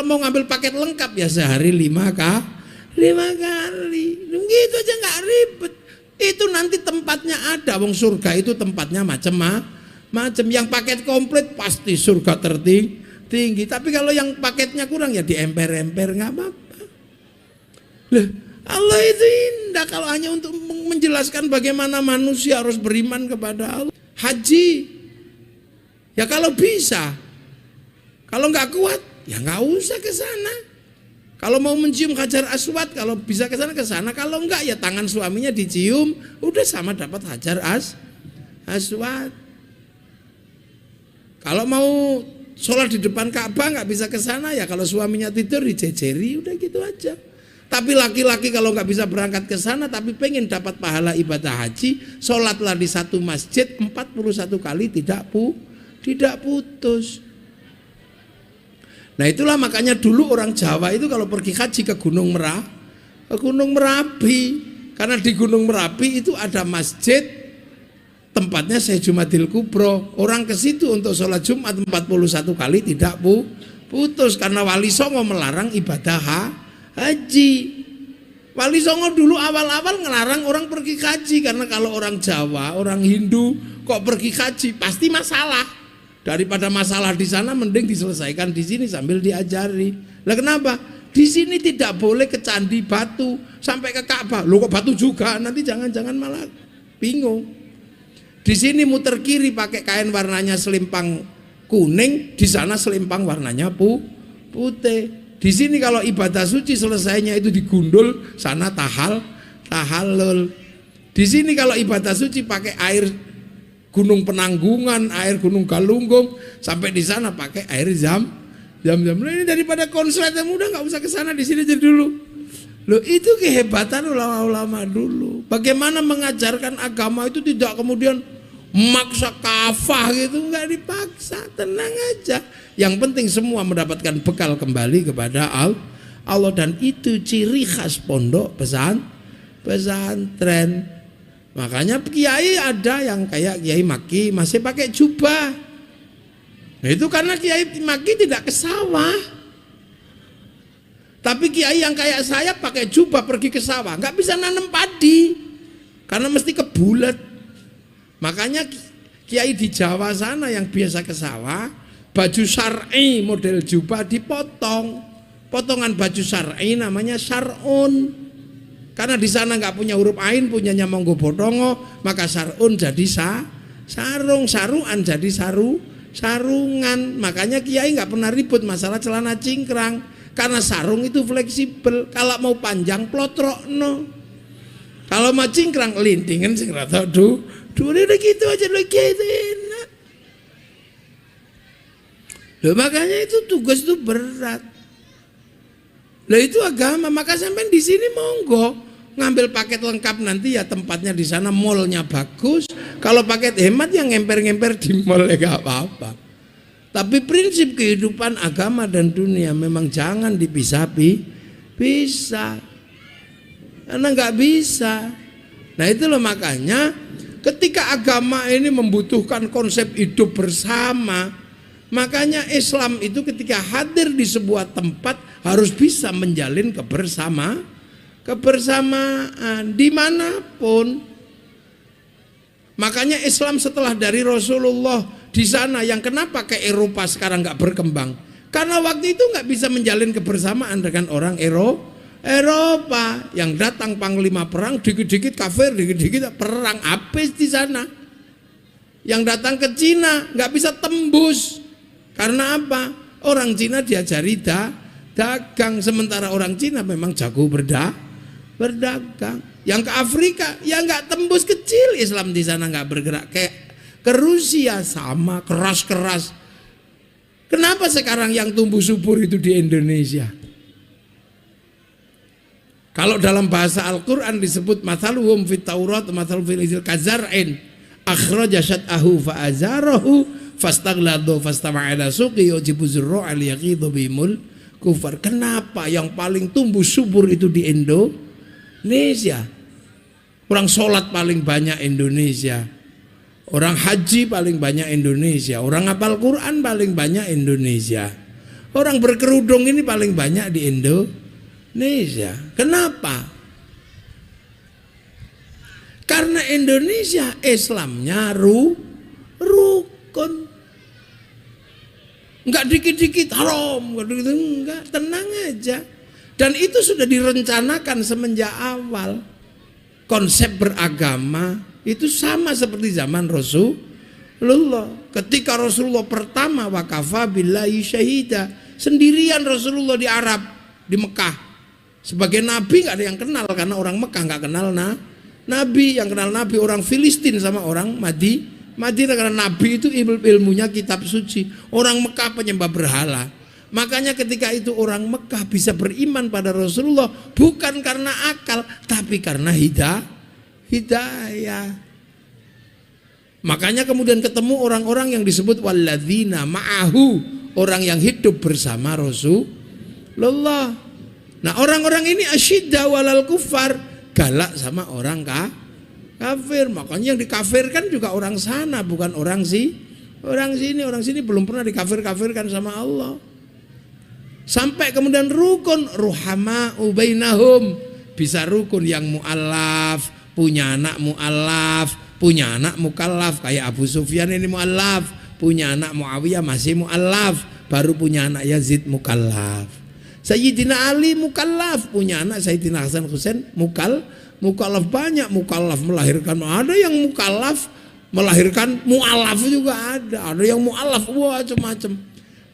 mau ngambil paket lengkap ya sehari 5 kali. Gitu aja nggak ribet. Itu nanti tempatnya ada. Wong surga itu tempatnya macam-macam. Yang paket komplit pasti surga tertinggi. Tapi kalau yang paketnya kurang ya diemper-emper, nggak apa-apa. Loh, Allah itu indah kalau hanya untuk menjelaskan bagaimana manusia harus beriman kepada Allah. Haji ya kalau bisa. Kalau nggak kuat, ya nggak usah ke sana. Kalau mau mencium Hajar Aswad, kalau bisa ke sana. Kalau enggak, ya tangan suaminya dicium, udah sama dapat Hajar Aswad. Kalau mau sholat di depan Ka'bah nggak bisa ke sana, ya kalau suaminya tidur dijejeri, udah gitu aja. Tapi laki-laki kalau nggak bisa berangkat ke sana, tapi pengen dapat pahala ibadah haji, sholatlah di satu masjid 41 kali tidak putus. Nah itulah makanya dulu orang Jawa itu kalau pergi haji ke Gunung Merapi, karena di Gunung Merapi itu ada masjid, tempatnya Syekh Jumadil Kubro. Orang ke situ untuk sholat Jumat 41 kali tidak putus, karena Wali Songo melarang ibadah haji. Wali Songo dulu awal-awal ngelarang orang pergi haji, karena kalau orang Jawa, orang Hindu kok pergi haji pasti masalah. Daripada masalah di sana mending diselesaikan di sini sambil diajari. Lah kenapa? Di sini tidak boleh ke candi batu sampai ke Ka'bah. Loh kok batu juga? Nanti jangan-jangan malah bingung. Di sini muter kiri pakai kain warnanya selimpang kuning, di sana selempang warnanya putih. Di sini kalau ibadah suci selesainya itu digundul, sana tahallul. Di sini kalau ibadah suci pakai air Gunung Penanggungan, air Gunung Galunggung, sampai di sana pakai air zam. Ini daripada konslet yang muda nggak usah ke sana, di sini aja dulu. Loh, itu kehebatan ulama-ulama dulu. Bagaimana mengajarkan agama itu tidak kemudian maksa kafah gitu, nggak dipaksa, tenang aja. Yang penting semua mendapatkan bekal kembali kepada Allah, dan itu ciri khas pondok pesantren. Makanya kiai ada yang kayak Kiai Maki masih pakai jubah. Nah, itu karena Kiai Maki tidak ke sawah. Tapi kiai yang kayak saya pakai jubah pergi ke sawah, nggak bisa nanam padi karena mesti kebulet. Makanya kiai di Jawa sana yang biasa ke sawah, baju syar'i model jubah dipotong. Potongan baju syar'i namanya syar'un. Karena di sana nggak punya huruf ain, punyanya Monggobotongo, maka syar'un jadi sarung, saruan jadi sarungan. Makanya kiai nggak pernah ribut masalah celana cingkrang, karena sarung itu fleksibel. Kalau mau panjang plotrokno, kalau mau cingkrang lintingan sing rada udah gitu aja lagi enak. Loh, makanya itu tugas itu berat. Lah itu agama, maka sampai di sini monggo ngambil paket lengkap, nanti ya tempatnya di sana mallnya bagus. Kalau paket hemat yang ngemper-ngemper di mall ya gak apa-apa. Tapi prinsip kehidupan agama dan dunia memang jangan dipisah-pisah. Karena nggak bisa. Nah itu loh, makanya ketika agama ini membutuhkan konsep hidup bersama, makanya Islam itu ketika hadir di sebuah tempat harus bisa menjalin kebersamaan dimanapun. Makanya Islam setelah dari Rasulullah di sana, yang kenapa ke Eropa sekarang nggak berkembang? Karena waktu itu nggak bisa menjalin kebersamaan dengan orang Eropa yang datang panglima perang, dikit-dikit kafir, dikit-dikit perang, habis di sana. Yang datang ke Cina nggak bisa tembus, karena apa? Orang Cina diajari dagang, sementara orang Cina memang jago berdagang. Yang ke Afrika ya nggak tembus, kecil Islam di sana, nggak bergerak. Kayak ke Rusia sama keras-keras. Kenapa sekarang yang tumbuh subur itu di Indonesia? Kalau dalam bahasa Al-Quran disebut mathaluhum fit Taurat mathaluhum fil Injil kazar'in akhraja syat'ahu fa'azarahu fastaghladu fastama'ala suqi yujibu zurru'a liyaghidhu bihimul kufar. Kenapa yang paling tumbuh subur itu di Indonesia? Orang sholat paling banyak Indonesia, orang haji paling banyak Indonesia, orang hafal Quran paling banyak Indonesia, orang berkerudung ini paling banyak di Indonesia. Kenapa? Karena Indonesia Islamnya rukun, enggak dikit-dikit haram, enggak, tenang aja. Dan itu sudah direncanakan semenjak awal. Konsep beragama itu sama seperti zaman Rasulullah. Ketika Rasulullah pertama wakafa billahi syahida, sendirian Rasulullah di Arab, di Mekah. Sebagai nabi nggak ada yang kenal, karena orang Mekah nggak kenal nabi. Yang kenal nabi orang Filistin sama orang Madinah, karena nabi itu ilmunya kitab suci. Orang Mekah penyembah berhala. Makanya ketika itu orang Mekah bisa beriman pada Rasulullah bukan karena akal, tapi karena hidayah. Makanya kemudian ketemu orang-orang yang disebut walladzina ma'ahu, orang yang hidup bersama Rasulullah. Nah, orang-orang ini asyidda walal kufar, galak sama orang kafir. Makanya yang dikafirkan juga orang sana, bukan orang sini. Orang sini belum pernah dikafir-kafirkan sama Allah. Sampai kemudian rukun ruhama ubainahum, bisa rukun yang mu'allaf, punya anak mu'allaf, punya anak mukallaf, kayak Abu Sufyan ini mu'allaf, punya anak Muawiyah masih mu'allaf, baru punya anak Yazid mukallaf. Sayyidina Ali mukallaf, punya anak Sayyidina Hasan Husain mukallaf. Banyak mukallaf melahirkan, ada yang mukallaf melahirkan mu'alaf juga ada yang mu'alaf, wah macam-macam.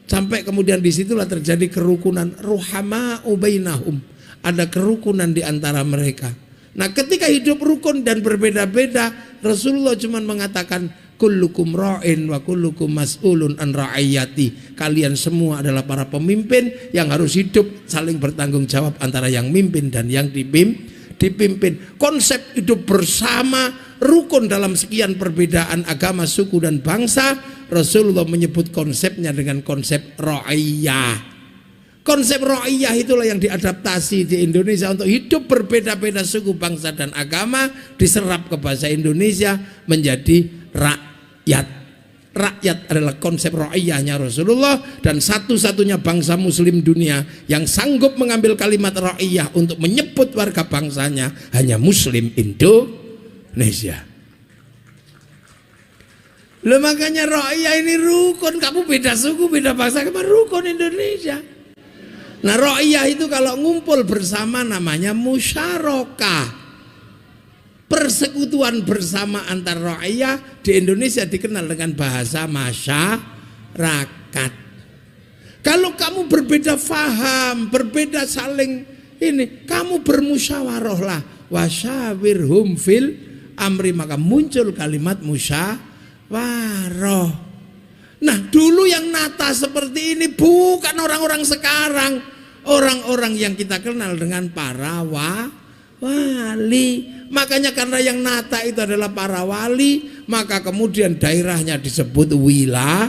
Sampai kemudian disitulah terjadi kerukunan, ruhama'u bainahum, ada kerukunan di antara mereka. Nah ketika hidup rukun dan berbeda-beda, Rasulullah cuma mengatakan kullukum ra'in wa kullukum mas'ulun an ra'iyati. Kalian semua adalah para pemimpin yang harus hidup saling bertanggung jawab antara yang mimpin dan yang dipimpin. Konsep hidup bersama, rukun dalam sekian perbedaan agama, suku dan bangsa, Rasulullah menyebut konsepnya dengan konsep ra'iyah. Konsep ra'iyah itulah yang diadaptasi di Indonesia untuk hidup berbeda-beda suku, bangsa dan agama, diserap ke bahasa Indonesia menjadi rakyat. Rakyat adalah konsep ra'iyahnya Rasulullah, dan satu-satunya bangsa muslim dunia yang sanggup mengambil kalimat ra'iyah untuk menyebut warga bangsanya hanya muslim Indonesia. Loh, makanya ra'iyah ini rukun. Kamu beda suku, beda bangsa, kamu rukun Indonesia. Nah ra'iyah itu kalau ngumpul bersama namanya musyarakah. Persekutuan bersama antar ra'iyah di Indonesia dikenal dengan bahasa masyarakat. Kalau kamu berbeda faham, berbeda saling ini, kamu bermusyawarahlah, wasyawirhum fil amri, maka muncul kalimat musyawarah. Nah dulu yang nata seperti ini bukan orang-orang sekarang, orang-orang yang kita kenal dengan para wali. Makanya karena yang nata itu adalah para wali, maka kemudian daerahnya disebut wilayah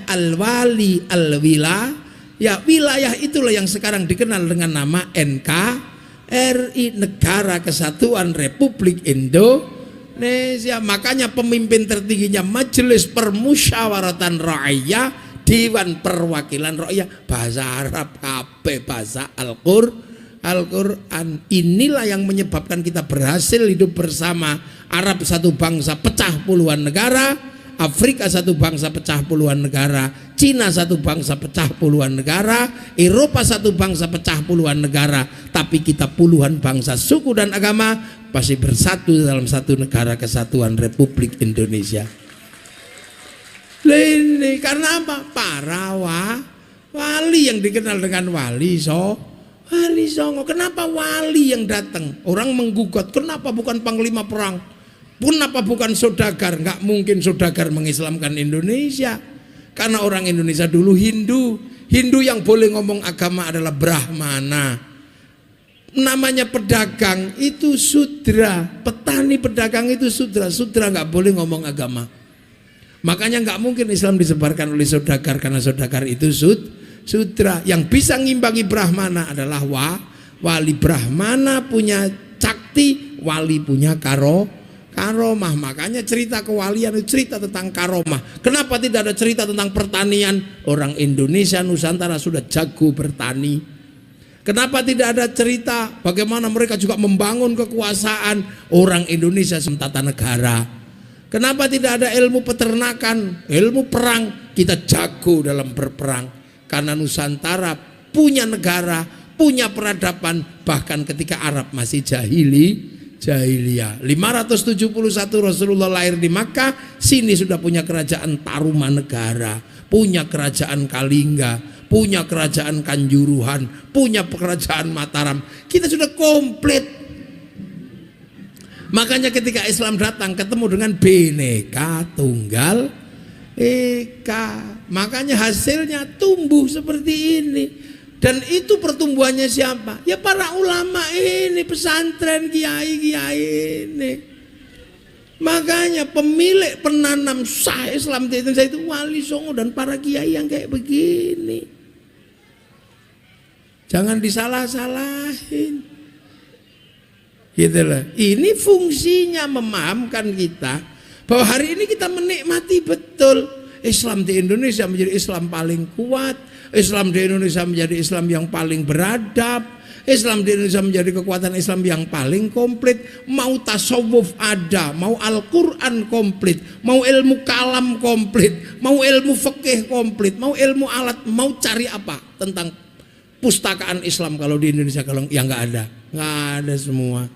al-wali al-wilayah. Ya wilayah itulah yang sekarang dikenal dengan nama NKRI, Negara Kesatuan Republik Indonesia. Makanya pemimpin tertingginya Majelis Permusyawaratan Rakyat, Dewan Perwakilan Rakyat, bahasa Arab kabeh, bahasa Al-Qur'an. Inilah yang menyebabkan kita berhasil hidup bersama. Arab satu bangsa pecah puluhan negara, Afrika satu bangsa pecah puluhan negara, Cina satu bangsa pecah puluhan negara, Eropa satu bangsa pecah puluhan negara, tapi kita puluhan bangsa, suku dan agama pasti bersatu dalam satu negara kesatuan Republik Indonesia. Ini karena apa? Para wali yang dikenal dengan wali Songo. Kenapa wali yang datang? Orang menggugat, kenapa bukan panglima perang? Kenapa bukan saudagar? Nggak mungkin saudagar mengislamkan Indonesia. Karena orang Indonesia dulu Hindu yang boleh ngomong agama adalah Brahmana. Namanya pedagang itu sudra, petani pedagang itu sudra nggak boleh ngomong agama. Makanya nggak mungkin Islam disebarkan oleh saudagar, karena saudagar itu sudra. Yang bisa ngimbangi Brahmana adalah wali. Brahmana punya cakti, wali punya karomah. Makanya cerita kewalian itu cerita tentang karomah. Kenapa tidak ada cerita tentang pertanian? Orang Indonesia Nusantara sudah jago bertani. Kenapa tidak ada cerita bagaimana mereka juga membangun kekuasaan? Orang Indonesia tata negara. Kenapa tidak ada ilmu peternakan, ilmu perang? Kita jago dalam berperang. Karena Nusantara punya negara, punya peradaban, bahkan ketika Arab masih jahiliyah. 571 Rasulullah lahir di Makkah, sini sudah punya kerajaan Tarumanegara, punya kerajaan Kalingga, punya kerajaan Kanjuruhan, punya kerajaan Mataram. Kita sudah komplit. Makanya ketika Islam datang ketemu dengan Bhinneka Tunggal Ika, makanya hasilnya tumbuh seperti ini. Dan itu pertumbuhannya siapa? Ya para ulama ini, pesantren, kiai-kiai ini. Makanya pemilik penanam sah Islam di Indonesia itu Wali Songo dan para kiai yang kayak begini. Jangan disalah-salahin. Gitu loh. Ini fungsinya memahamkan kita bahwa hari ini kita menikmati betul Islam di Indonesia menjadi Islam paling kuat, Islam di Indonesia menjadi Islam yang paling beradab, Islam di Indonesia menjadi kekuatan Islam yang paling komplit. Mau tasawuf ada, mau Al-Quran komplit, mau ilmu kalam komplit, mau ilmu fikih komplit, mau ilmu alat, mau cari apa tentang pustakaan Islam kalau di Indonesia, kalau yang nggak ada semua.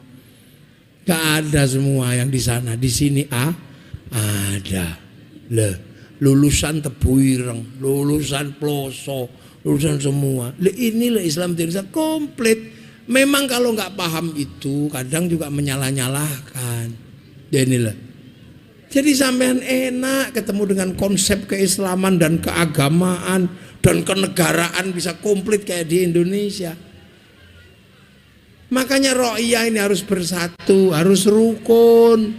Gak ada semua yang di sana, di sini ada. Lulusan Tebu Ireng, lulusan Ploso, lulusan semua. Inilah Islam di Indonesia komplit. Memang kalau nggak paham itu kadang juga menyalah-nyalahkan. Inilah. Jadi sampean enak ketemu dengan konsep keislaman dan keagamaan dan kenegaraan bisa komplit kayak di Indonesia. Makanya ro'iyah ini harus bersatu, harus rukun.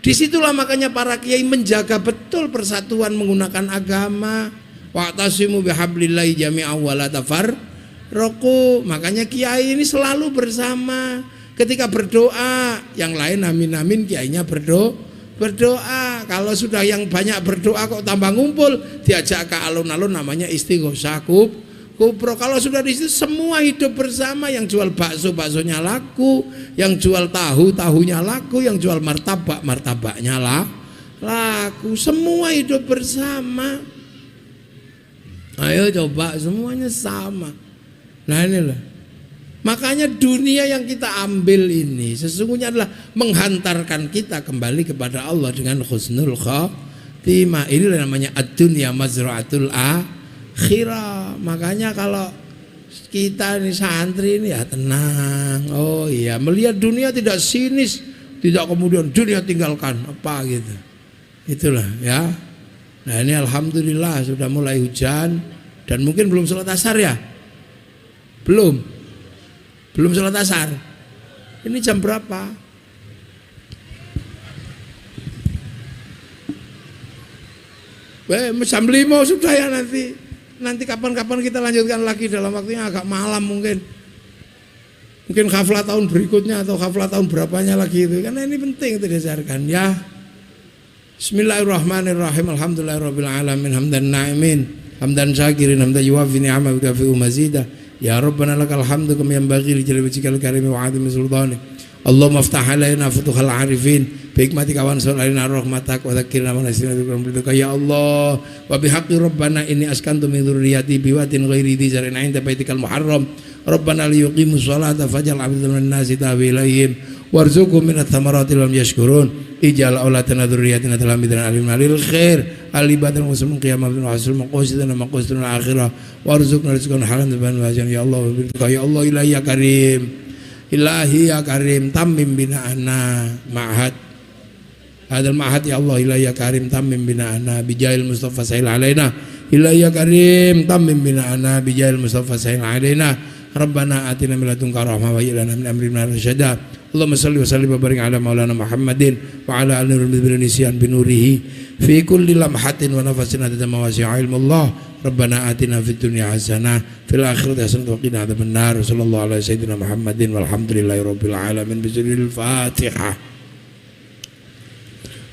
Disitulah makanya para kiai menjaga betul persatuan menggunakan agama. Wa'tasimu bihablillahi jami'an wa la tafarraqu. Makanya kiai ini selalu bersama. Ketika berdoa, yang lain amin-amin, kiainya berdoa. Kalau sudah yang banyak berdoa kok tambah ngumpul, diajak ke alun-alun namanya istighosah kubro. Kalau sudah di situ semua hidup bersama, yang jual baksonya laku, yang jual tahunya laku, yang jual martabaknya laku, semua hidup bersama. Ayo coba semuanya sama. Nah inilah. Makanya dunia yang kita ambil ini sesungguhnya adalah menghantarkan kita kembali kepada Allah dengan husnul khatimah. Inilah namanya ad-dunya mazra'atul akhirah. Makanya kalau kita ini santri ini ya tenang. Oh iya, melihat dunia tidak sinis, tidak kemudian dunia tinggalkan apa gitu. Itulah ya. Nah ini alhamdulillah sudah mulai hujan dan mungkin belum sholat asar ya. Belum sholat asar. Ini jam berapa? Jam 5 sudah ya nanti. Nanti kapan-kapan kita lanjutkan lagi dalam waktunya agak malam mungkin. Mungkin haflah tahun berikutnya atau haflah tahun berapanya lagi itu. Karena ini penting itu diajarkan ya. Bismillahirrahmanirrahim. Alhamdulillahirabbil alamin hamdan na'imin hamdan syakirin hamdan yuwafi ni'ama wa kafi'u mazidah. Ya Rabbana lakal hamdu kama yanbaghi li jalali wajhikal karim wa 'azimi sultanik. Allahumma iftah alaina futuhal arifin bi hikmatika wa ansur alaina rahmatak wa dzakkirna ma nasina dzikra ya Allah wa bihaqqi rabbana inni askantu min dzurriyyati biwatin ghairi dzi zar'in 'inda baitikal muharram rabbana liyuqimus sholata faj'al 'abdan minan nasi tabi ilaihim warzuqhum minat thamarati lam yashkurun ij'al aulatana dzurriyyatina talamidan alimna lil khair alibatan muslimin qiyamatin wa hasul maqasidana maqasidul akhirah warzuqna rizqan halalan tayyiban ya Allah ya Allah ilahi ya karim ilahi ya karim tamim bina'ana ma'had hadal ma'had ya Allah ilahi ya karim tamim bina'ana bijail mustafa sahil alaina ilahi ya karim tamim bina'ana bijail mustafa sahil alaina rabbana atina min ladunka rahmah wa ilana min amrina rasyada Allahumma salli wa sallim wa barik ala maulana Muhammadin wa ala alihi wa nisyan binurihi fi kulli lamhatin wa nafasin adada mawasi'a ilmullah rabbana atina fid dunya hasanah fil akhirati hasanah wa qina adzabannar sallallahu alaihi sayyidina Muhammadin walhamdulillahi rabbil alamin bismillahil fatihah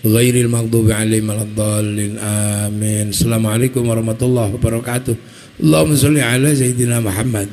ghairil maghdubi alaihim waladdallin amin. Assalamualaikum warahmatullahi wabarakatuh. Allahumma shalli ala sayyidina Muhammad.